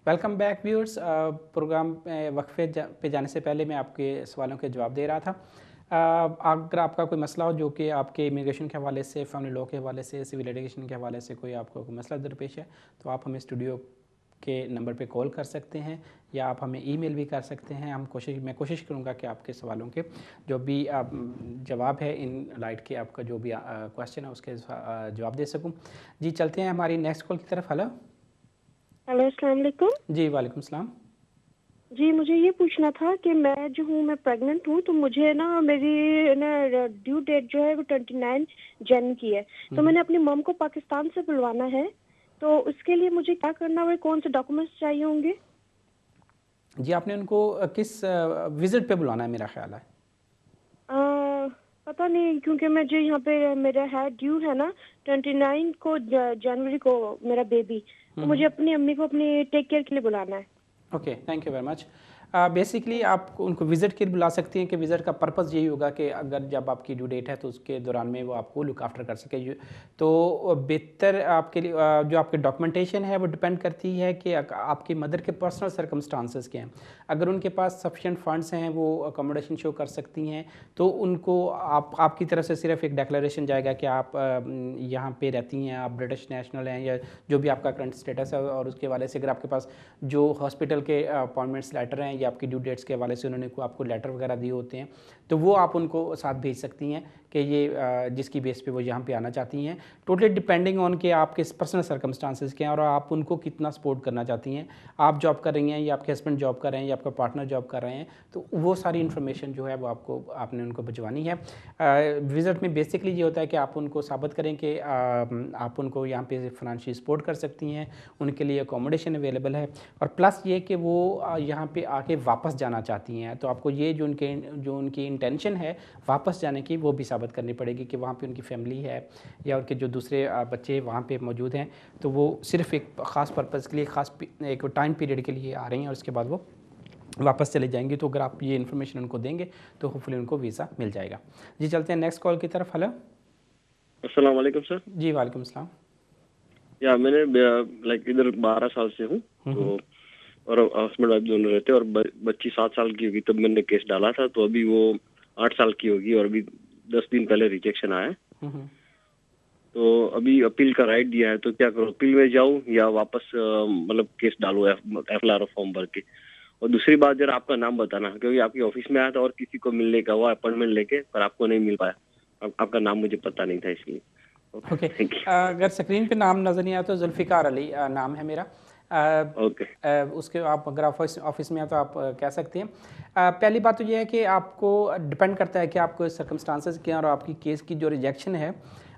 Welcome back viewers. Programme वक्फे पे जाने से पहले मैं आपके सवालों के जवाब दे रहा था। अगर आपका कोई मसला हो जो कि आपके इमिग्रेशन के हवाले से, फैमिली लॉ के हवाले से, सिविल लिटिगेशन के हवाले से कोई आपको कोई मसला दरपेश है, तो आप हमें स्टूडियो के नंबर पे कॉल कर सकते हैं या आप हमें ईमेल भी कर सकते हैं। मैं कोशिश करूँगा कि आपके सवालों के जो भी जवाब है इन लाइट के, आपका जो भी क्वेश्चन है उसके जवाब दे सकूँ। जी चलते हैं हमारी नेक्स्ट कॉल की तरफ। हेलो। हेलो, अस्सलाम वालेकुम। जी वालेकुम सलाम। जी, मुझे ये पूछना था कि मैं प्रेग्नेंट हूँ, तो मुझे ना मेरी ना ड्यू डेट जो है वो 29 जन की है। तो मैंने अपनी मम को पाकिस्तान से बुलवाना है, तो उसके लिए मुझे क्या करना है, कौन से डॉक्यूमेंट्स चाहिए होंगे? जी आपने उनको किस विज़िट पे बुलाना है मेरा ख्याल है? अ, पता नहीं, क्योंकि मैं जो यहाँ पे मेरा है ड्यू है ना 29 को, जनवरी को मेरा बेबी, तो मुझे अपनी अम्मी को अपनी टेक केयर के लिए बुलाना है। Okay, thank you very much. Basically आप उनको विज़िट के लिए बुला सकती हैं कि विज़िट का पर्पज़ यही होगा कि अगर जब आपकी ड्यू डेट है तो उसके दौरान में वो आपको लुक आफ्टर कर सके। तो बेहतर आपके लिए जो आपके डॉक्यूमेंटेशन है वो डिपेंड करती है कि आपकी मदर के पर्सनल सर्कमस्टांसेस क्या हैं। अगर उनके पास सफिशेंट फंड्स हैं, वो अकोमोडेशन शो कर सकती हैं, तो उनको आपकी तरफ से सिर्फ एक डिक्लेरेशन जाएगा कि आप यहाँ पे रहती हैं, आप ब्रिटिश नेशनल हैं या जो भी आपका करंट स्टेटस है, और उसके हवाले से अगर आपके पास जो हॉस्पिटल के अपॉइंटमेंट्स लेटर हैं या आपकी ड्यू डेट्स के हवाले से उन्होंने आपको लेटर वगैरह दिए होते हैं, तो वो आप उनको साथ भेज सकती हैं कि ये जिसकी बेस पे वो यहाँ पे आना चाहती हैं। टोटली डिपेंडिंग ऑन कि आपके पर्सनल सर्कमस्टांसेस क्या हैं और आप उनको कितना सपोर्ट करना चाहती हैं। आप जॉब कर रही हैं या आपके हस्बैंड जॉब कर रहे हैं या आपका पार्टनर जॉब कर रहे हैं, तो वो सारी इन्फॉर्मेशन जो है वो आपने उनको भिजवानी है। विज़िट में बेसिकली ये होता है कि आप उनको साबित करें कि आप उनको यहाँ पे फाइनेंशियल सपोर्ट कर सकती हैं, उनके लिए अकोमोडेशन अवेलेबल है, और प्लस ये कि वो यहाँ पे आके वापस जाना चाहती हैं। तो आपको ये जो उनकी इंटेंशन है वापस जाने की, वो भी साबित करनी पड़ेगी कि वहाँ पे उनकी फैमिली है या उनके जो दूसरे बच्चे वहाँ पे मौजूद हैं, तो वो सिर्फ एक ख़ास पर्पज़ के लिए, एक टाइम पीरियड के लिए आ रही हैं और उसके बाद वो वापस चले जाएंगे। तो अगर आप ये इन्फॉर्मेशन उनको देंगे तो होपफुली उनको वीज़ा मिल जाएगा। जी चलते हैं नेक्स्ट कॉल की तरफ। हेलो। अस्सलाम वालेकुम सर। जी वालेकुम सलाम। या मैंने इधर 12 साल से हूँ, तो और हस्बैंड वाइफ दोनों रहते हैं, और बच्ची 7 साल की होगी तब मैंने केस डाला था, तो अभी वो 8 साल की होगी और अभी 10 दिन पहले रिजेक्शन आया है। तो अभी अपील का राइट दिया है, तो क्या करूँ, अपील में जाऊँ या वापस मतलब केस डालूँ FLR फॉर्म भर के? और दूसरी बात जरा आपका नाम बताना, क्योंकि आपकी ऑफिस में आया था और किसी को मिलने का हुआ अपॉइंटमेंट लेके, पर आपको नहीं मिल पाया। आपका नाम मुझे पता नहीं था, इसलिए। ओके, थैंक अगर स्क्रीन पे नाम नज़र नहीं आया तो जुल्फ़िकार अली नाम है मेरा। यू। ओके। उसके आप अगर ऑफिस में आए तो आप कह सकते हैं। पहली बात तो ये है कि आपको डिपेंड करता है कि आपको सर्कमस्टांसेस क्या हैं और आपकी केस की जो रिजेक्शन है।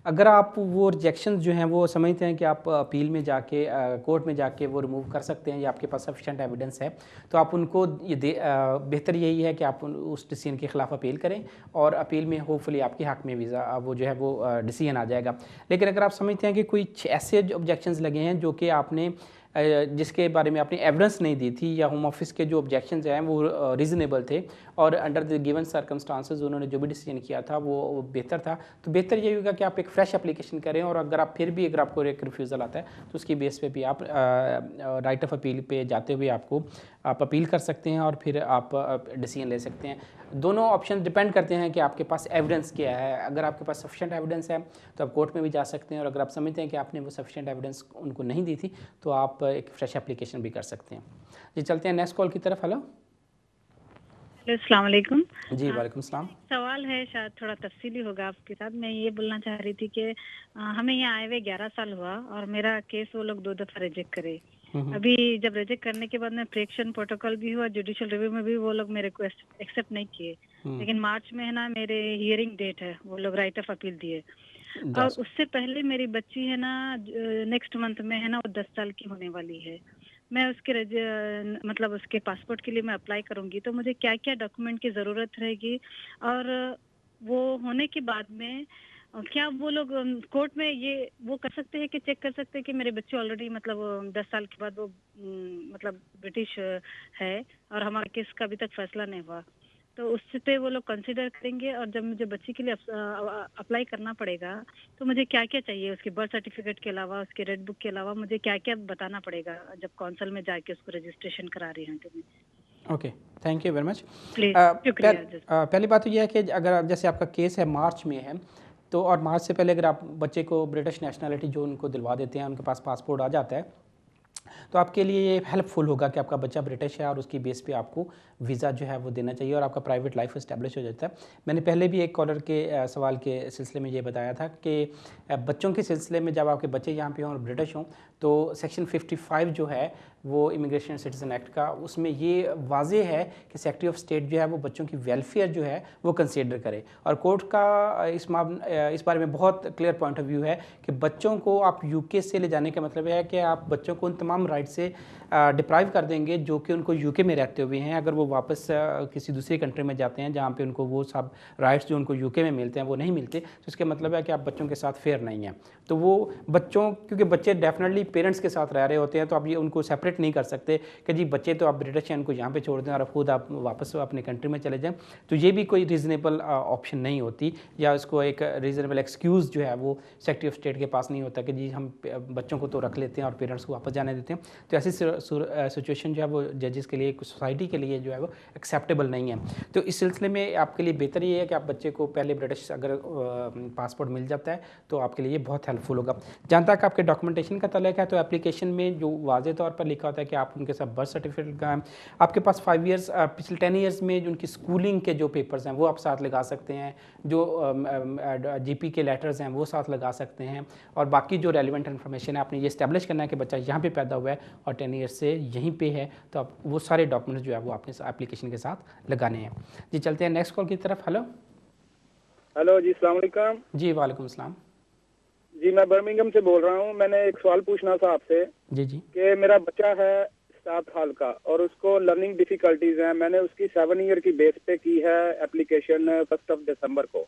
अगर आप वो रिजेक्शन जो हैं वो समझते हैं कि आप अपील में जाके कोर्ट में जाके वो रिमूव कर सकते हैं या आपके पास सफिशेंट एविडेंस है, तो आप उनको बेहतर यही है कि आप उस डिसीजन के ख़िलाफ़ अपील करें और अपील में होपफुली आपके हक़ में वीज़ा वो जो है वो डिसीजन आ जाएगा। लेकिन अगर आप समझते हैं कि कोई ऐसे ऑब्जेक्शंस लगे हैं जो कि आपने जिसके बारे में आपने एविडेंस नहीं दी थी, या होम ऑफिस के जो ऑब्जेक्शंस हैं वो रीज़नेबल थे और अंडर द गिवन सर्कमस्टांसेस उन्होंने जो भी डिसीजन किया था वो बेहतर था, तो बेहतर यही होगा कि आप एक फ़्रेश एप्लीकेशन करें। और अगर आप फिर भी अगर आपको एक रिफ्यूज़ल आता है तो उसकी बेस पे भी आप राइट ऑफ अपील पे जाते हुए आप अपील कर सकते हैं और फिर आप डिसीजन ले सकते हैं। दोनों ऑप्शन डिपेंड करते हैं कि आपके पास एविडेंस क्या है। अगर आपके पास सफिशेंट एविडेंस है तो आप कोर्ट में भी जा सकते हैं, और अगर आप समझते हैं कि आपने वो सफिशेंट एविडेंस उनको नहीं दी थी तो आप एक फ्रेश एप्लीकेशन भी कर सकते हैं। जी चलते हैं नेक्स्ट कॉल की तरफ। हेलो। हेलो, अस्सलाम वालेकुम। जी वालेकुम सलाम। सवाल है, शायद थोड़ा तफसीली होगा आपके साथ। मैं ये बोलना चाह रही थी कि हमें यहाँ आए हुए 11 साल हुआ और मेरा केस वो लोग 2 दफ़ा रिजेक्ट करे। अभी जब रिजेक्ट करने के बाद में प्रेक्शन प्रोटोकॉल भी हुआ, जुडिशियल रिव्यू में भी वो लोग मेरे को एक्सेप्ट नहीं किए, लेकिन मार्च में है ना मेरे हियरिंग डेट है, वो लोग राइट ऑफ अपील दिए। और उससे पहले मेरी बच्ची है ना नेक्स्ट मंथ में है ना वो 10 साल की होने वाली है। मैं उसके मतलब उसके पासपोर्ट के लिए मैं अप्लाई करूंगी, तो मुझे क्या क्या डॉक्यूमेंट की ज़रूरत रहेगी, और वो होने के बाद में क्या वो लोग कोर्ट में ये वो कर सकते हैं कि चेक कर सकते हैं कि मेरे बच्चे ऑलरेडी मतलब 10 साल के बाद वो मतलब ब्रिटिश है और हमारे केस का अभी तक फैसला नहीं हुआ, तो उस पे वो लोग कंसिडर करेंगे। और जब मुझे बच्ची के लिए अप्लाई करना पड़ेगा तो मुझे क्या क्या चाहिए, उसके बर्थ सर्टिफिकेट के अलावा, उसके रेड बुक के अलावा मुझे क्या क्या बताना पड़ेगा जब काउंसिल में जाके उसको रजिस्ट्रेशन करा रही हूँ तो मैं? Okay, thank you very much. Please, शुक्रिया। पहली बात तो यह है कि अगर जैसे आपका केस है मार्च में है, तो और मार्च से पहले अगर आप बच्चे को ब्रिटिश नेशनलिटी जो उनको दिलवा देते हैं, उनके पास पासपोर्ट आ जाता है, तो आपके लिए ये हेल्पफुल होगा कि आपका बच्चा ब्रिटिश है और उसकी बेस पे आपको वीज़ा जो है वो देना चाहिए और आपका प्राइवेट लाइफ इस्टेब्लिश हो जाता है। मैंने पहले भी एक कॉलर के सवाल के सिलसिले में ये बताया था कि बच्चों के सिलसिले में जब आपके बच्चे यहाँ पे हों और ब्रिटिश हों, तो सेक्शन 55 जो है वो इमिग्रेशन सिटीज़न एक्ट का, उसमें ये वाजे है कि सेक्रेटरी ऑफ स्टेट जो है वो बच्चों की वेलफेयर जो है वो कंसीडर करे। और कोर्ट का इस बारे में बहुत क्लियर पॉइंट ऑफ व्यू है कि बच्चों को आप यूके से ले जाने का मतलब है कि आप बच्चों को उन तमाम राइट से डिप्राइव कर देंगे जो कि उनको यूके में रहते हुए हैं। अगर वो वापस किसी दूसरी कंट्री में जाते हैं जहाँ पे उनको वो सब राइट्स जो उनको यूके में मिलते हैं वो नहीं मिलते, तो इसका मतलब है कि आप बच्चों के साथ फेयर नहीं हैं। तो वो बच्चों, क्योंकि बच्चे डेफिनेटली पेरेंट्स के साथ रह रहे होते हैं, तो आप ये उनको सेपरेट नहीं कर सकते कि जी बच्चे तो आप ब्रिटिश हैं, इनको यहाँ पे छोड़ दें और खुद आप वापस अपने कंट्री में चले जाएं। तो ये भी कोई रीज़नेबल ऑप्शन नहीं होती, या इसको एक रीज़नेबल एक्सक्यूज़ जो है वो सेक्रेटरी ऑफ स्टेट के पास नहीं होता कि जी हम बच्चों को तो रख लेते हैं और पेरेंट्स को वापस जाने देते हैं। तो ऐसी सिचुएशन जो है वो जजेस के लिए, सोसाइटी के लिए जो है वो एक्सेप्टेबल नहीं है। तो इस सिलसिले में आपके लिए बेहतर ये है कि आप बच्चे को पहले ब्रिटिश अगर पासपोर्ट मिल जाता है तो आपके लिए बहुत हेल्पफुल होगा। जहाँ तक आपके डॉक्यूमेंटेशन का तल्लुक है, तो एप्लीकेशन में जो वाज़े तौर पर लिखा होता है कि आप उनके साथ बर्थ सर्टिफिकेट का, आपके पास 5 ईयर्स पिछले 10 ईयर्स में जो उनकी स्कूलिंग के जो पेपर्स हैं वो आप साथ लगा सकते हैं, जो जीपी के लेटर्स हैं वो साथ लगा सकते हैं, और बाकी जो रेलिवेंट इन्फॉर्मेशन है आपने ये इस्टेब्लिश करना है कि बच्चा यहाँ पे पैदा हुआ है और 10 ईयर्स से यहीं पे है, तो आप वो सारे डॉक्यूमेंट्स जो है वो आपने एप्लीकेशन के साथ लगाने हैं। जी चलते हैं नेक्स्ट कॉल की तरफ। हेलो जी, अस्सलाम वालेकुम। जी वालेकुम सलाम। जी मैं बर्मिंघम से बोल रहा हूँ। मैंने एक सवाल पूछना था आपसे जी कि मेरा बच्चा है 7 साल का और उसको लर्निंग डिफिकल्टीज हैं। मैंने उसकी 7 ईयर की बेस पे की है एप्लीकेशन 1 दिसंबर को।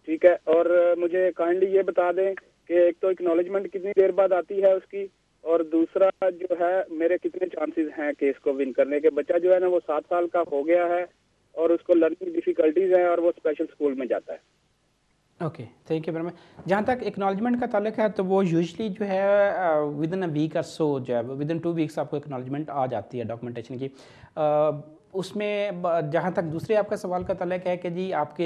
ठीक है, और मुझे काइंडली ये बता दें कि एक तो एक्नॉलेजमेंट कितनी देर बाद आती है उसकी, और दूसरा जो है मेरे कितने चांसेस हैं केस को विन करने के। बच्चा जो है ना वो 7 साल का हो गया है और उसको लर्निंग डिफिकल्टीज है और वो स्पेशल स्कूल में जाता है। Okay, thank you very much. जहाँ तक एक्नॉलेजमेंट का ताल्लुक है तो वो यूजुअली जो है विद इन अ वीक और सो जो है विद इन 2 वीक्स आपको एक्नॉलेजमेंट आ जाती है डॉक्यूमेंटेशन की। उसमें जहाँ तक दूसरे आपका सवाल का ताल्लुक है कि जी आपके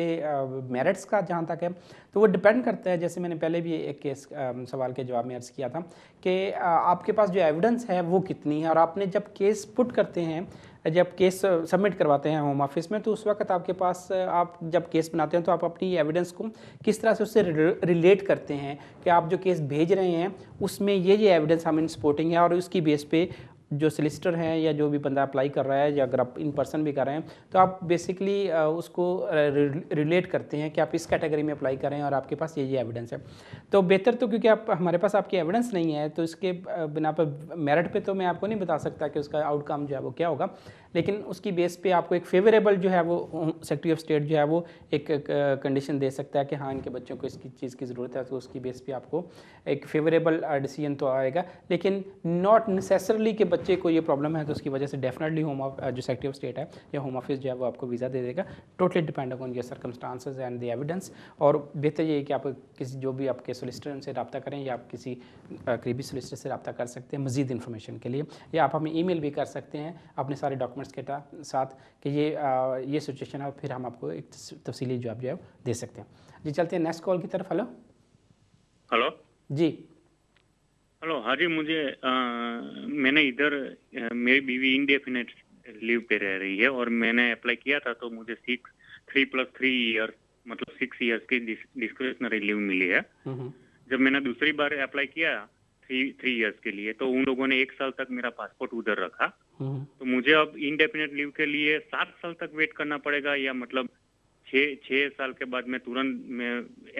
मेरिट्स का जहाँ तक है, तो वो डिपेंड करता है, जैसे मैंने पहले भी एक केस सवाल के जवाब में अर्ज़ किया था कि आपके पास जो एविडेंस है वो कितनी है, और आपने जब केस पुट करते हैं, जब केस सबमिट करवाते हैं होम ऑफिस में, तो उस वक्त आपके पास आप जब केस बनाते हैं तो आप अपनी एविडेंस को किस तरह से उससे रिलेट करते हैं कि आप जो केस भेज रहे हैं उसमें ये एविडेंस हम इन सपोर्टिंग है, और उसकी बेस पे जो सोलिसिटर हैं या जो भी बंदा अप्लाई कर रहा है, या अगर आप इन पर्सन भी कर रहे हैं, तो आप बेसिकली उसको रिलेट करते हैं कि आप इस कैटेगरी में अप्लाई करें और आपके पास ये एविडेंस है। तो बेहतर तो, क्योंकि आप हमारे पास आपकी एविडेंस नहीं है, तो इसके बिना पर मेरिट पे तो मैं आपको नहीं बता सकता कि उसका आउटकम जो है वो क्या होगा, लेकिन उसकी बेस पे आपको एक फेवरेबल जो है वो सेक्रेटरी ऑफ स्टेट जो है वो एक कंडीशन दे सकता है कि हाँ इनके बच्चों को इसकी चीज़ की ज़रूरत है, तो उसकी बेस पे आपको एक फेवरेबल डिसीजन तो आएगा। लेकिन नॉट नेसेसरली कि बच्चे को ये प्रॉब्लम है तो उसकी वजह से डेफिनेटली जो सेक्रेटरी ऑफ स्टेट है या होम ऑफिस जो है वो आपको वीज़ा दे देगा। Totally depend upon your circumstances and the evidence. और बेहतर ये है कि आप किसी जो भी आपके सोलिसिटर उनसे रब्ता करें, या आप किसी करीबी सोलिसिटर से रब्ता कर सकते हैं मज़ीद इन्फॉर्मेशन के लिए, या आप हमें ईमेल भी कर सकते हैं अपने सारे डॉक्यूमेंट्स के साथ कि ये सिचुएशन है, और फिर हम आपको एक तफसीली जवाब जो है दे सकते हैं। जी चलते हैं नेक्स्ट कॉल की तरफ। हेलो जी। हेलो, हाँ जी, मुझे मैंने इधर मेरी बीवी इंडेफिनेट लीव पे रह रही है और मैंने अप्लाई किया था, तो मुझे 3+3 ईयर मतलब 6 ईयर्स की डिस्क्रिशनरी लीव मिली है। जब मैंने दूसरी बार अप्लाई किया 3 ईयर्स के लिए, तो उन लोगों ने 1 साल तक मेरा पासपोर्ट उधर रखा। तो मुझे अब इंडेफिनेट लीव के लिए 7 साल तक वेट करना पड़ेगा, या मतलब 6 साल के बाद मैं तुरंत मैं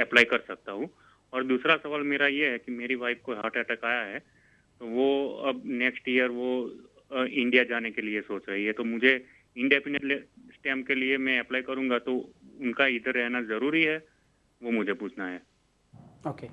अप्लाई कर सकता हूँ? और दूसरा सवाल मेरा ये है कि मेरी वाइफ को हार्ट अटैक आया है, तो वो अब नेक्स्ट ईयर वो इंडिया जाने के लिए सोच रही है, तो मुझे इंडेफिनेट स्टैम्प के लिए मैं अप्लाई करूंगा तो उनका इधर रहना ज़रूरी है? वो मुझे पूछना है। ओके,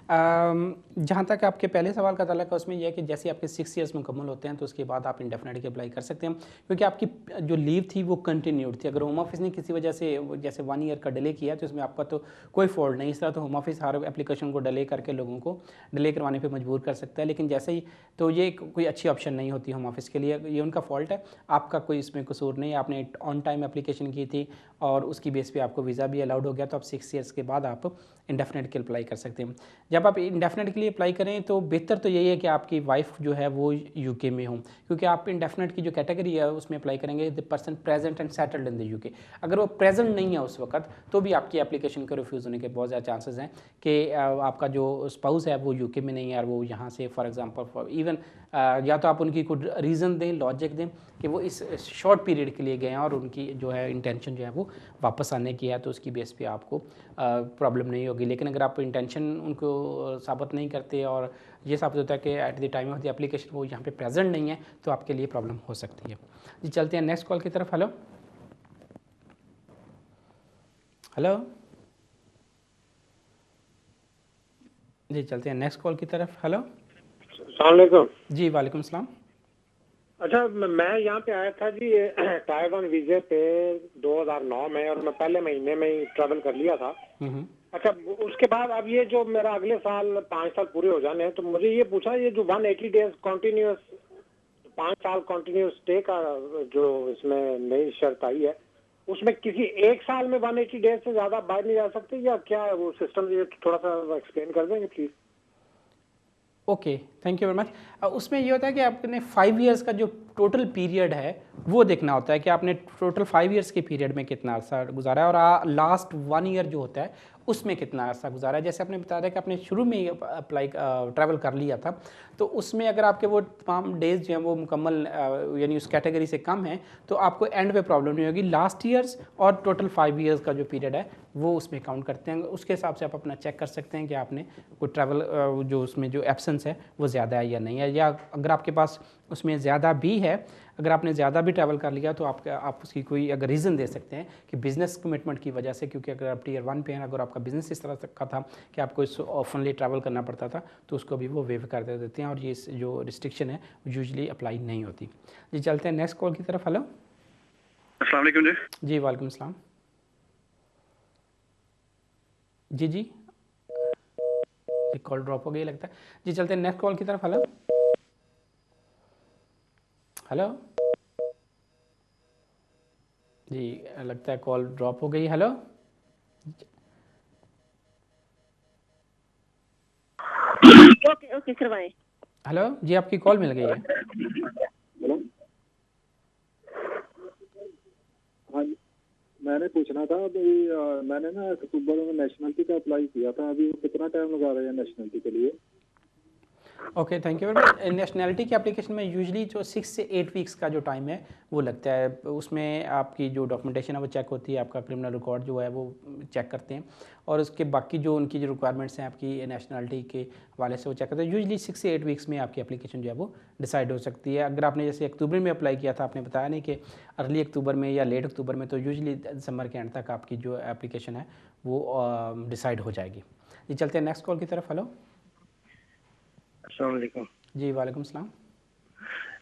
जहाँ तक आपके पहले सवाल का ताल्लुक है उसमें यह है कि जैसे आपके 6 इयर्स मुकम्मल होते हैं तो उसके बाद आप इंडेफिनेट की अप्लाई कर सकते हैं, क्योंकि आपकी जो लीव थी वो कंटिन्यूड थी। अगर होम ऑफिस ने किसी वजह से जैसे 1 ईयर का डिले किया तो इसमें आपका तो कोई फॉल्ट नहीं। इस तरह तो होम ऑफिस हर एप्लीकेशन को डिले करके लोगों को डिले करवाने पर मजबूर कर सकता है, लेकिन जैसे ही तो ये कोई अच्छी ऑप्शन नहीं होती होम ऑफिस के लिए, ये उनका फॉल्ट है, आपका कोई इसमें कसूर नहीं। आपने ऑन टाइम एप्लीकेशन की थी और उसकी बेस पे आपको वीज़ा भी अलाउड हो गया, तो आप 6 इयर्स के बाद आप इंडेफिनेट के लिए अप्लाई कर सकते हैं। जब आप इंडेफिनेट के लिए अप्लाई करें तो बेहतर तो यही है कि आपकी वाइफ जो है वो यूके में हो, क्योंकि आप इंडेफिनेट की जो कैटेगरी है उसमें अप्लाई करेंगे the person present and settled in the UK. अगर वो प्रेजेंट नहीं है उस वक्त तो भी आपकी एप्लीकेशन के रिफ्यूज़ होने के बहुत ज़्यादा चांसेस हैं कि आपका जो स्पाउस है वो यूके में नहीं है और वो यहाँ से फॉर एग्जांपल इवन या तो आप उनकी कोई रीज़न दें, लॉजिक दें कि वो इस शॉर्ट पीरियड के लिए गए हैं और उनकी जो है इंटेंशन जो है वो वापस आने की है, तो उसकी बेस पे आपको प्रॉब्लम नहीं होगी। लेकिन अगर आप इंटेंशन उनको साबित नहीं करते और ये साबित होता है कि at the time of the application वो यहाँ पे प्रेजेंट नहीं है, तो आपके लिए प्रॉब्लम हो सकती है। जी चलते हैं नेक्स्ट कॉल की तरफ। हेलो हेलो जी चलते हैं नेक्स्ट कॉल की तरफ। हेलो अस्सलाम वालेकुम। जी वालेकुम सलाम। अच्छा, मैं यहाँ पे आया था जी टायर 1 वीजे पे 2009 में, और मैं पहले महीने में ही ट्रैवल कर लिया था। अच्छा, उसके बाद अब ये जो मेरा अगले साल 5 साल पूरे हो जाने हैं, तो मुझे ये पूछा, ये जो 180 डेज कॉन्टिन्यूस 5 साल कॉन्टिन्यूस स्टे का जो इसमें नई शर्त आई है, उसमें किसी एक साल में 180 डेज से ज्यादा बाहर नहीं जा सकते या क्या है वो सिस्टम? ये थोड़ा सा एक्सप्लेन कर देंगे please. Okay, thank you very much. उसमें ये होता है कि आपने 5 इयर्स का जो टोटल पीरियड है वो देखना होता है कि आपने टोटल 5 इयर्स के पीरियड में कितना अर्सा गुजारा है और लास्ट 1 ईयर जो होता है उसमें कितना अर्सा गुजारा है। जैसे आपने बताया कि आपने शुरू में ही अप्लाई ट्रैवल कर लिया था, तो उसमें अगर आपके वो तमाम डेज जो हैं वो मुकम्मल यानी उस कैटेगरी से कम है तो आपको एंड पे प्रॉब्लम नहीं होगी। लास्ट ईयर्स और टोटल 5 इयर्स का जो पीरियड है वो उसमें काउंट करते हैं, उसके हिसाब से आप अपना चेक कर सकते हैं कि आपने कोई ट्रैवल जो उसमें जो एब्सेंस है वो ज़्यादा है या नहीं है, या अगर आपके पास उसमें ज़्यादा भी है, अगर आपने ज़्यादा भी ट्रैवल कर लिया तो आप उसकी कोई अगर रीज़न दे सकते हैं कि बिज़नेस कमिटमेंट की वजह से, क्योंकि अगर आप टियर 1 पे हैं, अगर आपका बिज़नेस इस तरह का था कि आपको इस ऑफनली ट्रैवल करना पड़ता था तो उसको भी वो वेव कर देते हैं और ये जो रिस्ट्रिक्शन है यूजुअली अप्लाई नहीं होती। जी चलते हैं नेक्स्ट कॉल की तरफ। हेलो अस्सलाम वालेकुम जी। जी वालेकुम सलाम। जी जी एक कॉल ड्रॉप हो गई लगता है। जी चलते हैं नेक्स्ट कॉल की तरफ। हेलो हेलो जी लगता है कॉल ड्रॉप हो गई। हेलो ओके ओके करवाएं। हेलो जी आपकी कॉल मिल गई है। हाँ मैंने पूछना था अभी मैंने ना अक्टूबर में नेशनलिटी का अप्लाई किया था, अभी कितना टाइम लगा रहे हैं नेशनलिटी के लिए? Okay thank you very much. Nationality की एप्लीकेशन में यूजुअली जो 6 से 8 वीक्स का जो टाइम है वो लगता है। उसमें आपकी जो डॉक्यूमेंटेशन है वो चेक होती है, आपका क्रिमिनल रिकॉर्ड जो है वो चेक करते हैं और उसके बाकी जो उनकी जो रिक्वायरमेंट्स हैं आपकी नेशनैलिटी के हवाले से वो चेक करते हैं। यूजुअली 6 से 8 वीक्स में आपकी एप्लीकेशन जो है वो डिसाइड हो सकती है। अगर आपने जैसे अक्टूबर में अप्लाई किया था, आपने बताया नहीं कि अर्ली अक्टूबर में या लेट अक्टूबर में, तो यूजुअली दिसंबर के एंड तक आपकी जो एप्लीकेशन है वो डिसाइड हो जाएगी। जी चलते हैं नेक्स्ट कॉल की तरफ। हेलो अस्सलाम वालेकुम। जी वालेकुम सलाम।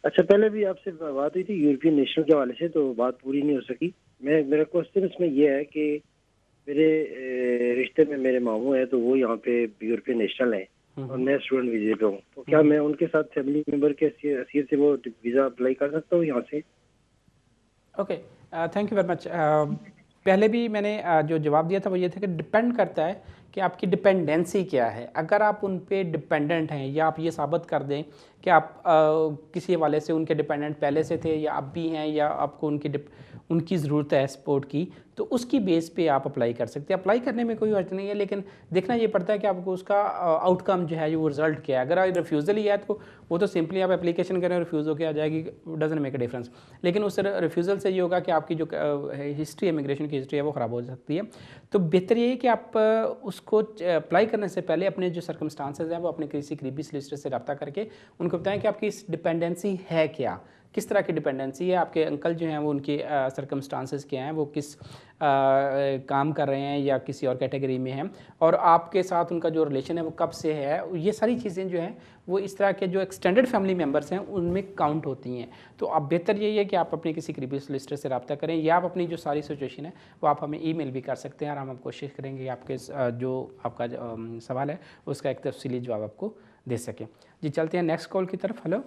अच्छा, पहले भी आपसे बात हुई थी यूरोपियन नेशनल के हवाले से, तो बात पूरी नहीं हो सकी। मेरा क्वेश्चन इसमें यह है कि मेरे रिश्ते में मेरे मामू है तो वो यहाँ पे यूरोपियन नेशनल है और मैं स्टूडेंट वीजे पे हूँ, तो क्या मैं उनके साथ फैमिली मेंबर के हैसियत से वो वीज़ा अप्लाई कर सकता हूँ यहाँ से? Okay thank you very much. पहले भी मैंने जो जवाब दिया था वो ये था कि डिपेंड करता है कि आपकी डिपेंडेंसी क्या है। अगर आप उन पे डिपेंडेंट हैं या आप ये साबित कर दें कि आप किसी हवाले से उनके डिपेंडेंट पहले से थे या अब भी हैं या आपको उनकी ज़रूरत है सपोर्ट की, तो उसकी बेस पे आप अप्लाई कर सकते हैं। अप्लाई करने में कोई अर्थ नहीं है, लेकिन देखना ये पड़ता है कि आपको उसका आउटकम जो है वो रिज़ल्ट क्या है। अगर रिफ्यूज़ल ही है तो वो तो सिंपली आप एप्लीकेशन करें, रिफ्यूज़ होकर आ जाएगी, डजंट मेक अ डिफरेंस। लेकिन उस रिफ्यूज़ल से ये होगा कि आपकी जो हिस्ट्री इमिग्रेशन की हिस्ट्री है वो ख़राब हो सकती है। तो बेहतर ये है कि आप उसको अप्लाई करने से पहले अपने जो सर्कमस्टांसेस हैं वो अपने किसी करीबी सोलिसिटर से रब्ता करके उनको बताएं कि आपकी डिपेंडेंसी है क्या, किस तरह की डिपेंडेंसी है, आपके अंकल जो हैं वो उनके सर्कमस्टांसेस क्या हैं, वो किस काम कर रहे हैं या किसी और कैटेगरी में हैं, और आपके साथ उनका जो रिलेशन है वो कब से है, ये सारी चीज़ें जो हैं वो इस तरह के जो एक्सटेंडेड फैमिली मेम्बर्स हैं उनमें काउंट होती हैं। तो अब बेहतर यही है कि आप अपने किसी करीबी सोलिसिटर से रब्ता करें, या आप अपनी जो सारी सिचुएशन है वो आप हमें ईमेल भी कर सकते हैं, और हम कोशिश करेंगे आपके जो आपका सवाल है उसका एक तफसीली जवाब आपको दे सकें। जी चलते हैं नेक्स्ट कॉल की तरफ। हेलो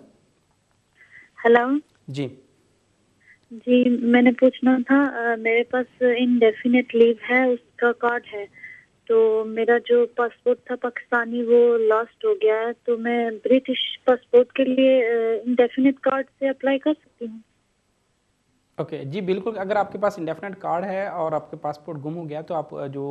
हेलो जी जी, मैंने पूछना था, मेरे पास इंडेफिनिट लीव है, उसका कार्ड है, तो मेरा जो पासपोर्ट था पाकिस्तानी वो लॉस्ट हो गया है, तो मैं ब्रिटिश पासपोर्ट के लिए इंडेफिनिट कार्ड से अप्लाई कर सकती हूँ? ओके जी बिल्कुल, अगर आपके पास इंडेफिनेट कार्ड है और आपके पासपोर्ट गुम हो गया तो आप जो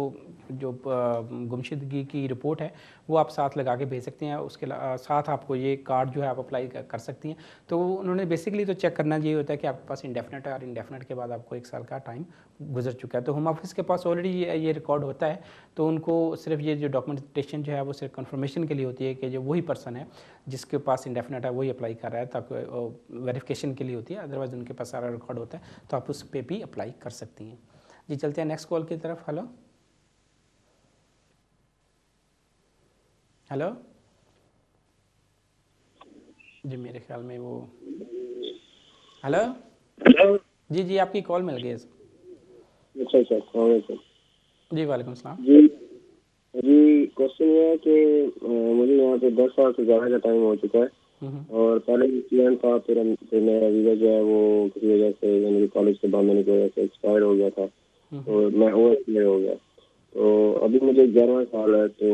जो गुमशुदगी की रिपोर्ट है वो आप साथ लगा के भेज सकते हैं, उसके साथ आपको ये कार्ड जो है आप अप्लाई कर सकती हैं। तो उन्होंने बेसिकली तो चेक करना ये होता है कि आपके पास इंडेफिनेट है, और इंडेफिनेट के बाद आपको 1 साल का टाइम गुजर चुका है, तो होम ऑफिस के पास ऑलरेडी ये रिकॉर्ड होता है, तो उनको सिर्फ ये जो डॉक्यूमेंटेशन जो है वो सिर्फ कन्फर्मेशन के लिए होती है कि जो वही पर्सन है जिसके पास इंडेफिनेट है वही अप्लाई कर रहा है, ताकि वेरिफिकेशन के लिए होती है, अदरवाइज उनके पास सारा रिकॉर्ड होता है तो आप उस पर भी अप्लाई कर सकती हैं। जी चलते हैं नेक्स्ट कॉल की तरफ। हेलो हेलो जी मेरे ख्याल में वो हेलो जी जी आपकी कॉल मिल गई। अच्छा जी वालेकुम सलाम। जी जी क्वेश्चन ये है कि मुझे यहाँ पे 10 साल से ज़्यादा का टाइम हो चुका है, और पहले स्टूडेंट था, फिर मेरा वीज़ा जो है वो किसी वजह से यानी कॉलेज के बाद मैंने की वजह से एक्सपायर हो गया था, तो मैं ओवर हो गया, तो अभी मुझे 11वां साल है, तो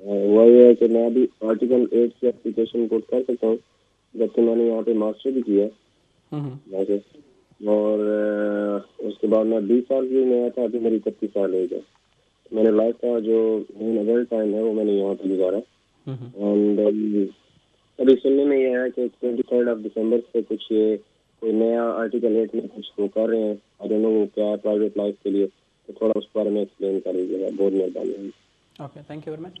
हुआ ये है कि मैं अभी आर्टिकल 8 की एप्लीकेशन पुट कर सकता हूँ, जबकि मैंने यहाँ पे मास्टर भी किया यहाँ से, और उसके बाद मैं 20 साल की में आया था, अभी मेरी 31 साल एज है। मैंने लाइफ का जो मेन अडल्ट टाइम है वो मैंने यहाँ पे गुजारा, एंड अभी सुनने में ये है कि 23 दिसंबर से कुछ ये कोई नया आर्टिकल 8 में कुछ वो कर रहे हैं, आई डोंट नो वो क्या है प्राइवेट लाइफ के लिए, तो थोड़ा उस बारे में एक्सप्लेन कर दीजिएगा, बहुत मेहरबानी। Okay thank you very much.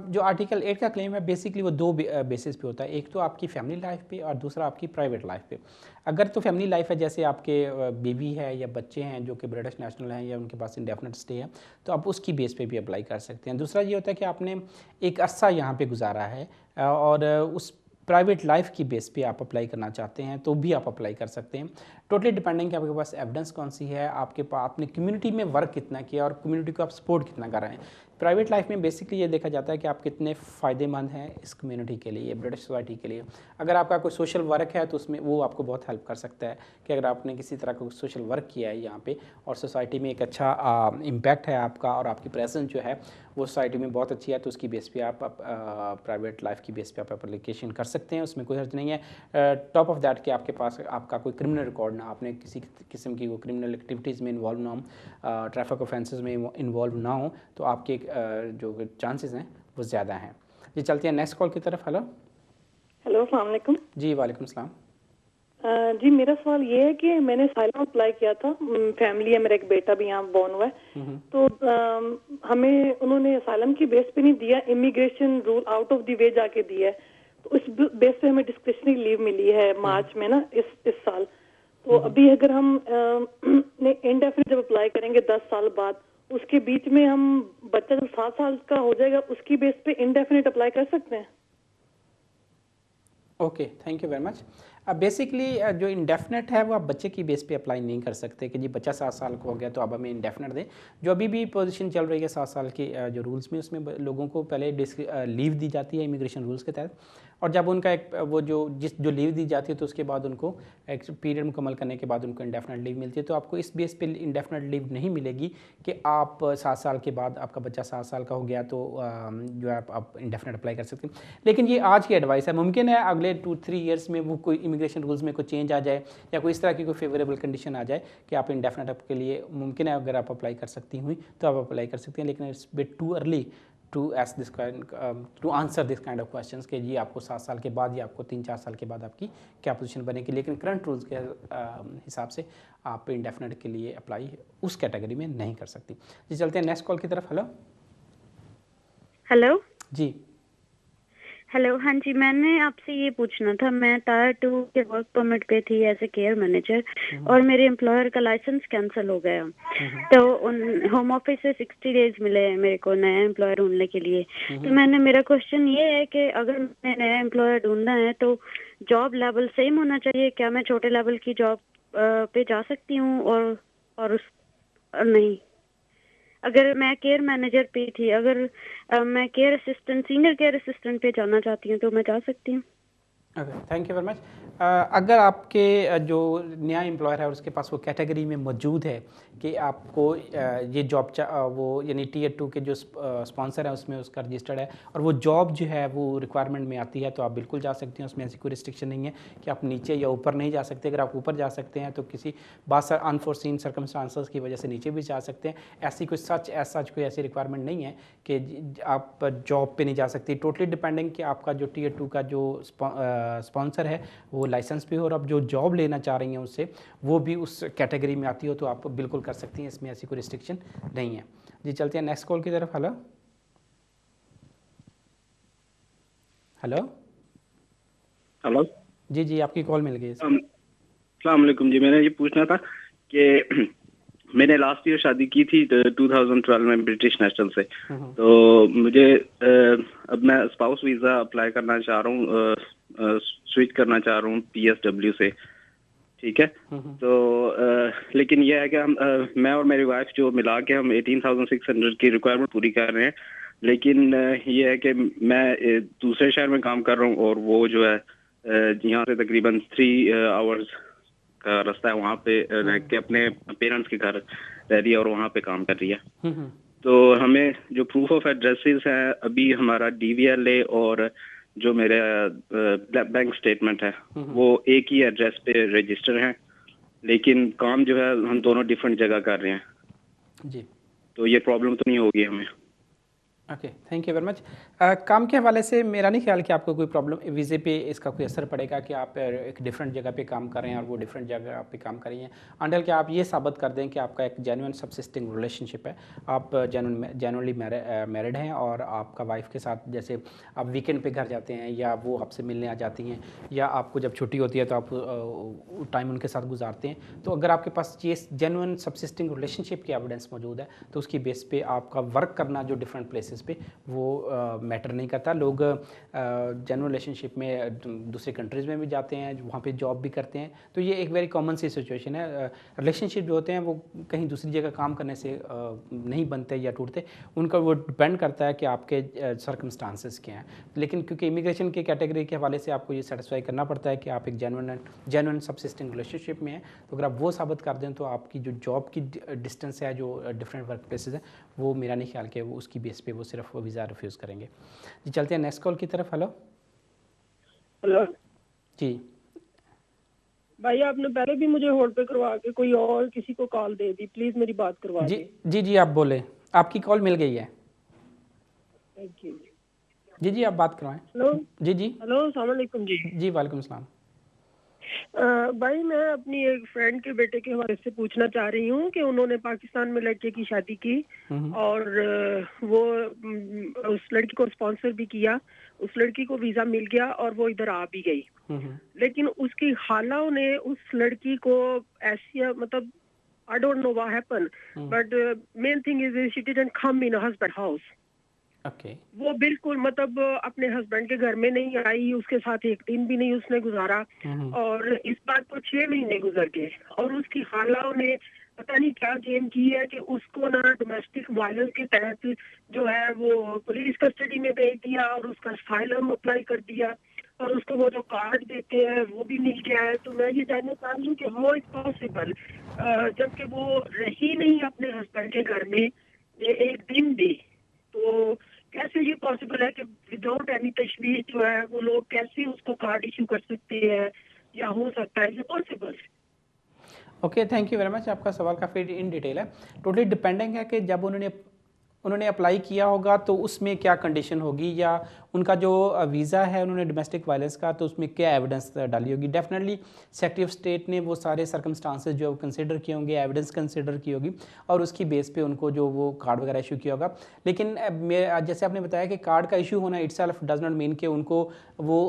जो आर्टिकल 8 का क्लेम है बेसिकली वो 2 बेसिस पे होता है, एक तो आपकी फैमिली लाइफ पे और दूसरा आपकी प्राइवेट लाइफ पे। अगर तो फैमिली लाइफ है, जैसे आपके बीवी है या बच्चे हैं जो कि ब्रिटिश नेशनल हैं या उनके पास इंडेफिनेट स्टे है, तो आप उसकी बेस पे भी अप्लाई कर सकते हैं। दूसरा ये होता है कि आपने एक अरसा यहाँ पे गुजारा है और उस प्राइवेट लाइफ की बेस पे आप अप्लाई करना चाहते हैं तो भी आप अप्लाई कर सकते हैं। टोटली डिपेंडिंग कि आपके पास एविडेंस कौन सी है, आपके पास आपने कम्युनिटी में वर्क कितना किया और कम्युनिटी को आप सपोर्ट कितना कर रहे हैं। प्राइवेट लाइफ में बेसिकली ये देखा जाता है कि आप कितने फ़ायदेमंद हैं इस कम्युनिटी के लिए, ब्रिटिश सोसाइटी के लिए। अगर आपका कोई सोशल वर्क है तो उसमें वो आपको बहुत हेल्प कर सकता है कि अगर आपने किसी तरह का सोशल वर्क किया है यहाँ पे और सोसाइटी में एक अच्छा इम्पैक्ट है आपका और आपकी प्रेजेंस जो है वो सोसाइटी में बहुत अच्छी है, तो उसकी बेस पे आप प्राइवेट लाइफ की बेस पे आप एप्लीकेशन कर सकते हैं, उसमें कोई हर्ज नहीं है। टॉप ऑफ दैट कि आपके पास आपका कोई क्रिमिनल रिकॉर्ड ना, आपने किसी किस्म की वो क्रिमिनल एक्टिविटीज़ में इन्वॉल्व ना हो, ट्रैफिक ऑफेंसेस में इन्वॉल्व ना हो, तो आपके जो चांसेस हैं वो ज़्यादा हैं। जी चलते हैं नेक्स्ट कॉल की तरफ। हेलो हेलो अस्सलाम वालेकुम। जी वालेकुम सलाम। जी मेरा सवाल ये है कि मैंने असाइलम अप्लाई किया था, फैमिली है, मेरा एक बेटा भी यहाँ बॉर्न हुआ है, तो हमें उन्होंने असाइलम की बेस पे नहीं दिया, immigration rule out of the way जाके दिया है, तो इस बेस पे हमें डिस्क्रिशनरी लीव मिली है मार्च में ना इस साल। तो अभी अगर हम इंडेफिनिट जब अप्लाई करेंगे 10 साल बाद, उसके बीच में हम बच्चा जब 7 साल का हो जाएगा उसकी बेस पे इंडेफिनिट अप्लाई कर सकते हैं? Okay thank you very much. अब बेसिकली जो इंडेफिनेट है वो आप बच्चे की बेस पे अप्लाई नहीं कर सकते कि जी बच्चा 7 साल का हो गया तो अब हमें इंडेफिनेट दें। जो अभी भी पोजीशन चल रही है 7 साल के जो रूल्स में, उसमें लोगों को पहले लीव दी जाती है इमिग्रेशन रूल्स के तहत, और जब उनका एक वो जो लीव दी जाती है तो उसके बाद उनको एक पीरियड मुकम्मल करने के बाद उनको इंडेफिनेट लीव मिलती है। तो आपको इस बेस पे इंडेफिनेट लीव नहीं मिलेगी कि आप 7 साल के बाद आपका बच्चा 7 साल का हो गया तो जो है आप इंडेफिनेट अप्लाई कर सकते हैं। लेकिन ये आज की एडवाइस है, मुमकिन है अगले 2-3 ईयर्स में वो कोई इमिग्रेशन रूल्स में कोई चेंज आ जाए या कोई इस तरह की कोई फेवरेबल कंडीशन आ जाए कि आप इंडेफिनेट के लिए मुमकिन है अगर आप अप्लाई कर सकती हुई तो आप अप्लाई कर सकते हैं, लेकिन it's bit too early to answer this kind of questions कि जी आपको 7 साल के बाद या आपको 3-4 साल के बाद आपकी क्या पोजीशन बनेगी। लेकिन करंट रूल्स के हिसाब से आप इंडेफिनेट के लिए अप्लाई उस कैटेगरी में नहीं कर सकती। जी चलते हैं नेक्स्ट कॉल की तरफ। हेलो हेलो जी हेलो, हाँ जी, मैंने आपसे ये पूछना था। मैं टायर 2 के वर्क परमिट पे थी एज ए केयर मैनेजर और मेरे एम्प्लॉयर का लाइसेंस कैंसिल हो गया। तो उन होम ऑफिस से 60 डेज मिले हैं मेरे को नया एम्प्लॉयर ढूंढने के लिए। तो मेरा क्वेश्चन ये है कि अगर मैं नया एम्प्लॉयर ढूंढना है तो जॉब लेवल सेम होना चाहिए क्या? मैं छोटे लेवल की जॉब पे जा सकती हूँ और नहीं? अगर मैं केयर मैनेजर पे थी, अगर मैं care assistant, senior care assistant पे जाना चाहती हूँ तो मैं जा सकती हूँ? Okay, thank you very much. अगर आपके जो नया एम्प्लॉयर है उसके पास वो कैटेगरी में मौजूद है कि आपको ये जॉब वो यानी Tier 2 के जो स्पॉन्सर है उसमें उसका रजिस्टर्ड है और वो जॉब जो है वो रिक्वायरमेंट में आती है तो आप बिल्कुल जा सकते हैं। उसमें ऐसी कोई रिस्ट्रिक्शन नहीं है कि आप नीचे या ऊपर नहीं जा सकते। अगर आप ऊपर जा सकते हैं तो किसी बात अनफोर्सिन सर्कमस्टांसेस की वजह से नीचे भी जा सकते हैं। ऐसी कोई कोई ऐसी रिक्वायरमेंट नहीं है कि आप जॉब पे नहीं जा सकती। टोटली डिपेंडिंग कि आपका जो Tier 2 का जो स्पॉन्सर है वो लाइसेंस भी हो और आप जो जॉब लेना चाह रही हैं उससे वो भी उस कैटेगरी में आती हो तो आप बिल्कुल कर सकती हैं। इसमें ऐसी कोई रिस्ट्रिक्शन नहीं है जी। चलते हैं नेक्स्ट कॉल की तरफ। हेलो हेलो हेलो जी जी, आपकी कॉल मिल गई। अस्सलाम वालेकुम जी, मैंने ये पूछना था कि मैंने लास्ट ईयर शादी की थी 2012 में ब्रिटिश नेशनल से। तो मुझे अब मैं स्पाउस वीज़ा अप्लाई करना चाह रहा हूँ, स्विच करना चाह रहा हूँ PSW से, ठीक है। तो लेकिन यह है कि हम मैं और मेरी वाइफ जो मिला के हम 18,600 की रिक्वायरमेंट पूरी कर रहे हैं। लेकिन ये है कि मैं दूसरे शहर में काम कर रहा हूँ और वो जो है यहाँ से तकरीबन 3 आवर्स का रास्ता है, वहाँ पे रह के अपने पेरेंट्स के घर रह रही है और वहाँ पे काम कर रही है। तो हमें जो प्रूफ ऑफ एड्रेसेस है अभी हमारा DVLA और जो मेरे बैंक स्टेटमेंट है वो एक ही एड्रेस पे रजिस्टर है, लेकिन काम जो है हम दोनों डिफरेंट जगह कर रहे हैं जी। तो ये प्रॉब्लम तो नहीं होगी हमें? Okay, thank you very much. काम के हवाले से मेरा नहीं ख्याल कि आपको कोई प्रॉब्लम वीज़े पे इसका कोई असर पड़ेगा कि आप एक डिफरेंट जगह पे काम कर रहे हैं और वो डिफरेंट जगह पे काम कर रही हैं, अंडल कि आप ये साबित कर दें कि आपका एक जेन्युइन सबसिस्टिंग रिलेशनशिप है, आप जेन्युइनली मैरिड हैं और आपका वाइफ के साथ जैसे आप वीकेंड पे घर जाते हैं या वो आपसे मिलने आ जाती हैं या आपको जब छुट्टी होती है तो आप टाइम उनके साथ गुजारते हैं। तो अगर आपके पास ये जेन्युइन सबसिस्टिंग रिलेशनशिप की एविडेंस मौजूद है तो उसकी बेस पे आपका वर्क करना जो डिफरेंट प्लेसेस पे वो मैटर नहीं करता। लोग जेन्युइन रिलेशनशिप में दूसरे कंट्रीज़ में भी जाते हैं, वहाँ पे जॉब भी करते हैं, तो ये एक वेरी कॉमन सी सिचुएशन है। रिलेशनशिप जो होते हैं वो कहीं दूसरी जगह काम करने से नहीं बनते या टूटते, उनका वो डिपेंड करता है कि आपके सर्कमस्टांसेस क्या हैं। लेकिन क्योंकि इमिग्रेशन के कैटेगरी के हवाले से आपको ये सेटिस्फाई करना पड़ता है कि आप एक जेन्युइन सबसिस्टिंग रिलेशनशिप में हैं, तो अगर आप वो साबित कर दें तो आपकी जो जॉब की डिस्टेंस है, जो डिफरेंट वर्क प्लेसेस हैं, वो मेरा नहीं ख्याल कि वो उसकी बेस पे वो सिर्फ वीज़ा रिफ्यूज़ करेंगे जी। चलते हैं नेक्स्ट कॉल की तरफ। हेलो हेलो जी भाई, आपने पहले भी मुझे होल्ड पे करवा के कोई और किसी को कॉल दे दी, प्लीज मेरी बात करवा जी दी। जी जी, आप बोले, आपकी कॉल मिल गई है। थैंक यू जी जी, आप बात करवाएं। हेलो जी जी हेलो, अस्सलाम वालेकुम जी। जी वालेकुम सलाम। भाई मैं अपनी एक फ्रेंड के बेटे के हवाले से पूछना चाह रही हूँ कि उन्होंने पाकिस्तान में लड़के की शादी की और वो उस लड़की को स्पॉन्सर भी किया, उस लड़की को वीजा मिल गया और वो इधर आ भी गई। लेकिन उसकी खालाओं ने उस लड़की को ऐसी मतलब I don't know what happen but main thing is she didn't come in husband house. Okay. वो बिल्कुल मतलब अपने हस्बैंड के घर में नहीं आई, उसके साथ एक दिन भी नहीं उसने गुजारा और इस बात को 6 महीने गुजर गए और उसकी खालाओं ने पता नहीं क्या गेम की है कि उसको ना डोमेस्टिक वायलेंस के तहत जो है वो पुलिस कस्टडी में भेज दिया और उसका असाइलम अप्लाई कर दिया और उसको वो जो कार्ड देते हैं वो भी मिल गया है। तो मैं ये जानना चाह रही हूँ कि हाउ इज पॉसिबल, जबकि वो रही नहीं अपने हस्बैंड के घर में एक दिन भी, तो कैसे ये पॉसिबल है कि विदाउट एनी तशवीश जो है वो लोग कैसे उसको कार्ड इशू कर सकते हैं या हो सकता है ये possible? Okay, thank you very much. आपका सवाल काफ़ी इन डिटेल है। टोटली डिपेंडिंग है कि जब उन्होंने अप्लाई किया होगा तो उसमें क्या कंडीशन होगी या उनका जो वीज़ा है उन्होंने डोमेस्टिक वायलेंस का, तो उसमें क्या एविडेंस डाली होगी। डेफिनेटली सेक्रेटरी ऑफ स्टेट ने वो सारे सर्कमस्टांसेस जो कंसिडर किए होंगे, एविडेंस कंसिडर की होगी और उसकी बेस पे उनको जो वो कार्ड वगैरह इशू किया होगा। लेकिन जैसे आपने बताया कि कार्ड का इशू होना इटसेल्फ डज नॉट मीन कि उनको वो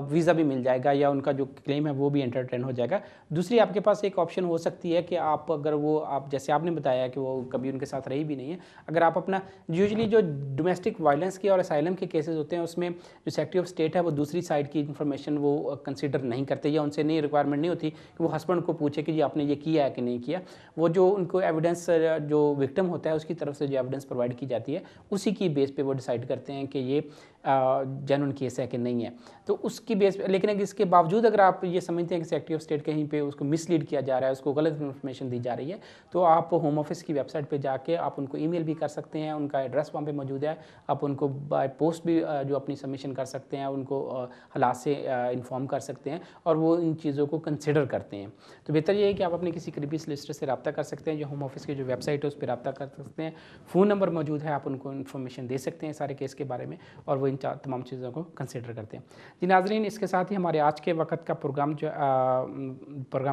वीज़ा भी मिल जाएगा या उनका जो क्लेम है वो भी एंटरटेन हो जाएगा। दूसरी आपके पास एक ऑप्शन हो सकती है कि आप अगर वो आप जैसे आपने बताया कि वो कभी उनके साथ रही भी नहीं है, अगर आप अपना यूजुअली जो डोमेस्टिक वायलेंस के और असाइलम के केसेस होते हैं उसमें जो सेक्रेटरी ऑफ स्टेट है वो दूसरी साइड की इन्फॉर्मेशन वो कंसिडर नहीं करते या उनसे नहीं रिक्वायरमेंट नहीं होती कि वो हस्बैंड को पूछे कि जी आपने ये किया है कि नहीं किया। वो जो उनको एविडेंस जो विक्टिम होता है उसकी तरफ से जो एविडेंस प्रोवाइड की जाती है उसी की बेस पे वो डिसाइड करते हैं कि ये जेन्युइन केस है कि नहीं है। तो उसकी बेस पे, लेकिन इसके बावजूद अगर आप ये समझते हैं कि सेक्रेटरी ऑफ स्टेट कहीं पे उसको मिसलीड किया जा रहा है, उसको गलत इन्फॉर्मेशन दी जा रही है, तो आप होम ऑफिस की वेबसाइट पे जाके आप उनको ईमेल भी कर सकते हैं, उनका एड्रेस वहाँ पे मौजूद है, आप उनको बाय पोस्ट भी जो अपनी सबमिशन कर सकते हैं, उनको हालात से इन्फॉर्म कर सकते हैं और वो इन चीज़ों को कंसिडर करते हैं। तो बेहतर ये है कि आप अपने किसी करीबी सॉलिसिटर से रब्ता कर सकते हैं, जो होम ऑफिस की जो वेबसाइट है उस पर रब्ता कर सकते हैं, फ़ोन नंबर मौजूद है, आप उनको इन्फॉर्मेशन दे सकते हैं सारे केस के बारे में और वो इन तमाम चीज़ों को कंसिडर करते हैं। जी नाज़रीन, इसके साथ ही हमारे आज के वक्त का प्रोग्राम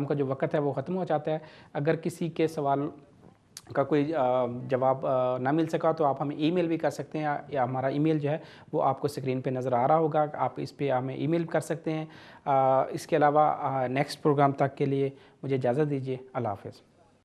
का जो वक्त है वो ख़त्म हो जाता है। अगर किसी के सवाल का कोई जवाब ना मिल सका तो आप हमें ईमेल भी कर सकते हैं या हमारा ईमेल जो है वो आपको स्क्रीन पे नज़र आ रहा होगा, आप इस पे हमें ईमेल कर सकते हैं। इसके अलावा नेक्स्ट प्रोग्राम तक के लिए मुझे इजाज़त दीजिए। अल्लाह हाफ़िज़।